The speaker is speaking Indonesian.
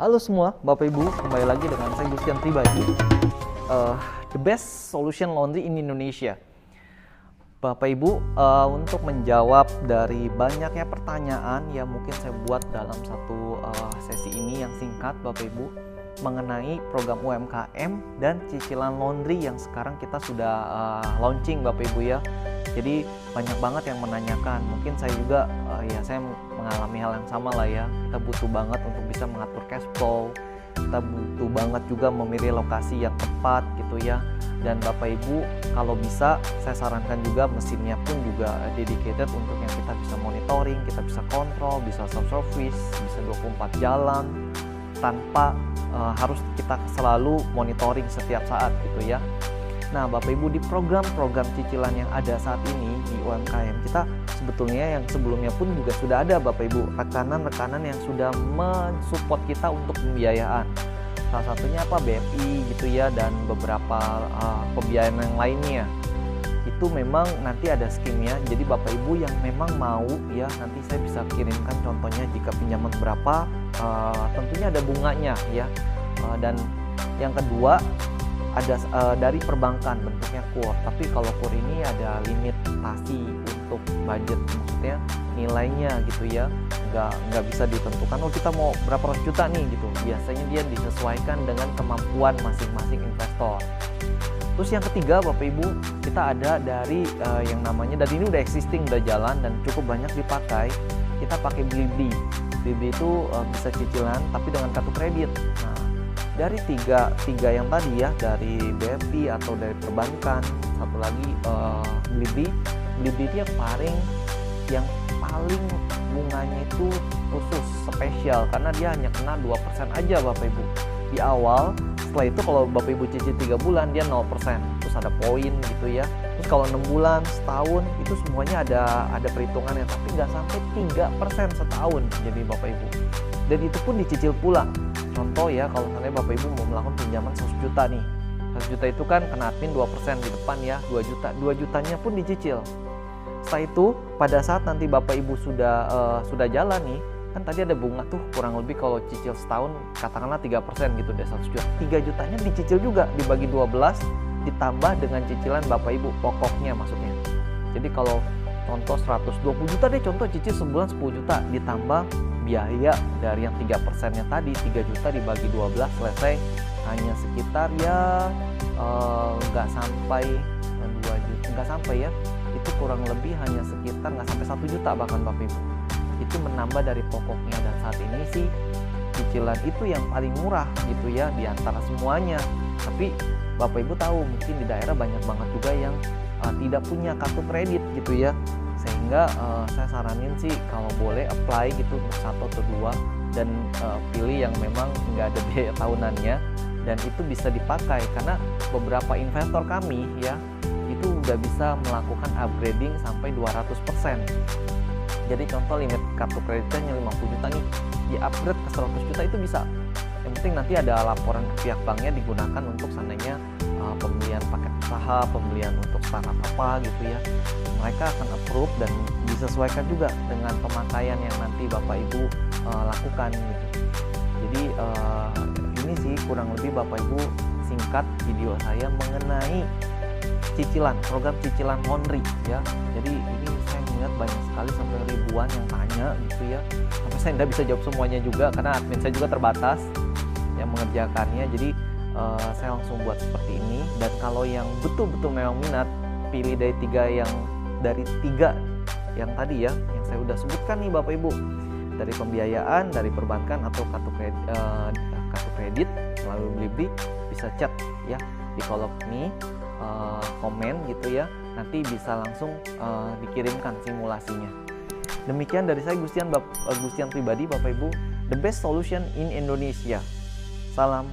Halo semua, Bapak Ibu, kembali lagi dengan saya Gustian Pribadi, the best solution laundry in Indonesia. Bapak Ibu, untuk menjawab dari banyaknya pertanyaan yang mungkin saya buat dalam satu sesi ini yang singkat, Bapak Ibu, mengenai program UMKM dan cicilan laundry yang sekarang kita sudah launching, Bapak Ibu ya. Jadi banyak banget yang menanyakan, mungkin saya juga saya mengalami hal yang sama lah ya. Kita butuh banget untuk bisa mengatur cash flow, kita butuh banget juga memilih lokasi yang tepat gitu ya. Dan Bapak Ibu, kalau bisa saya sarankan juga mesinnya pun juga dedicated untuk yang kita bisa monitoring, kita bisa kontrol, bisa self-service, bisa 24 jalan tanpa harus kita selalu monitoring setiap saat gitu ya. Nah Bapak Ibu, di program-program cicilan yang ada saat ini di UMKM kita sebetulnya yang sebelumnya pun juga sudah ada Bapak Ibu rekanan-rekanan yang sudah mensupport kita untuk pembiayaan. Salah satunya apa, BFI gitu ya, dan beberapa pembiayaan yang lainnya. Itu memang nanti ada skimnya, jadi Bapak Ibu yang memang mau ya, nanti saya bisa kirimkan contohnya jika pinjaman berapa, tentunya ada bunganya ya. Dan yang kedua ada dari perbankan bentuknya KUR, tapi kalau KUR ini ada limitasi untuk budget, maksudnya nilainya gitu ya, nggak bisa ditentukan, oh kita mau berapa ratus juta nih gitu. Biasanya dia disesuaikan dengan kemampuan masing-masing investor. Terus yang ketiga Bapak Ibu, kita ada dari yang namanya, dan ini udah existing, udah jalan dan cukup banyak dipakai, kita pakai Blibli. Blibli itu bisa cicilan tapi dengan kartu kredit. Nah, dari tiga yang tadi ya, dari BFI atau dari perbankan, satu lagi Blibli itu yang paling bunganya itu khusus spesial karena dia hanya kena 2% aja Bapak Ibu di awal. Setelah itu kalau Bapak Ibu cicil 3 bulan dia 0%, terus ada poin gitu ya. Terus kalau 6 bulan, setahun itu semuanya ada perhitungannya, tapi nggak sampai 3% setahun jadi Bapak Ibu. Dan itu pun dicicil pula. Contoh ya, kalau misalnya Bapak Ibu mau melakukan pinjaman 100 juta nih, 100 juta itu kan kena admin 2% di depan ya, 2 juta, 2 jutanya pun dicicil. Setelah itu pada saat nanti Bapak Ibu sudah jalan nih, kan tadi ada bunga tuh kurang lebih kalau cicil setahun katakanlah 3% gitu deh, 100 juta, 3 jutanya dicicil juga, dibagi 12 ditambah dengan cicilan Bapak Ibu pokoknya maksudnya. Jadi kalau contoh 120 juta deh, contoh cicil sebulan 10 juta ditambah biaya dari yang 3%-nya tadi, 3 juta dibagi 12 selesai, hanya sekitar ya nggak sampai 2 juta, nggak sampai ya, itu kurang lebih hanya sekitar nggak sampai 1 juta bahkan Bapak Ibu. Itu menambah dari pokoknya, dan saat ini sih cicilan itu yang paling murah gitu ya di antara semuanya. Tapi Bapak Ibu tahu mungkin di daerah banyak banget juga yang tidak punya kartu kredit gitu ya, sehingga saya saranin sih kalau boleh apply gitu untuk 1 atau 2 dan pilih yang memang nggak ada biaya tahunannya dan itu bisa dipakai, karena beberapa investor kami ya itu udah bisa melakukan upgrading sampai 200%. Jadi contoh limit kartu kreditnya hanya 50 juta nih, di upgrade ke 100 juta itu bisa. Yang penting nanti ada laporan ke pihak banknya digunakan untuk seandainya pembelian paket usaha, pembelian untuk startup apa gitu ya. Mereka akan approve dan disesuaikan juga dengan pemakaian yang nanti Bapak Ibu lakukan gitu. Jadi ini sih kurang lebih Bapak Ibu singkat video saya mengenai cicilan, program cicilan laundry ya. Jadi ini saya melihat banyak sekali sampai ribuan yang tanya gitu ya. Sampai saya tidak bisa jawab semuanya juga karena admin saya juga terbatas yang mengerjakannya. Jadi saya langsung buat seperti ini, dan kalau yang betul-betul memang minat, pilih dari tiga yang tadi ya, yang saya udah sebutkan nih Bapak Ibu, dari pembiayaan, dari perbankan atau kartu kredit melalui Blibli, bisa chat ya di kolom ini, komen gitu ya, nanti bisa langsung dikirimkan simulasinya. Demikian dari saya Gustian Pribadi Bapak Ibu, the best solution in Indonesia. Salam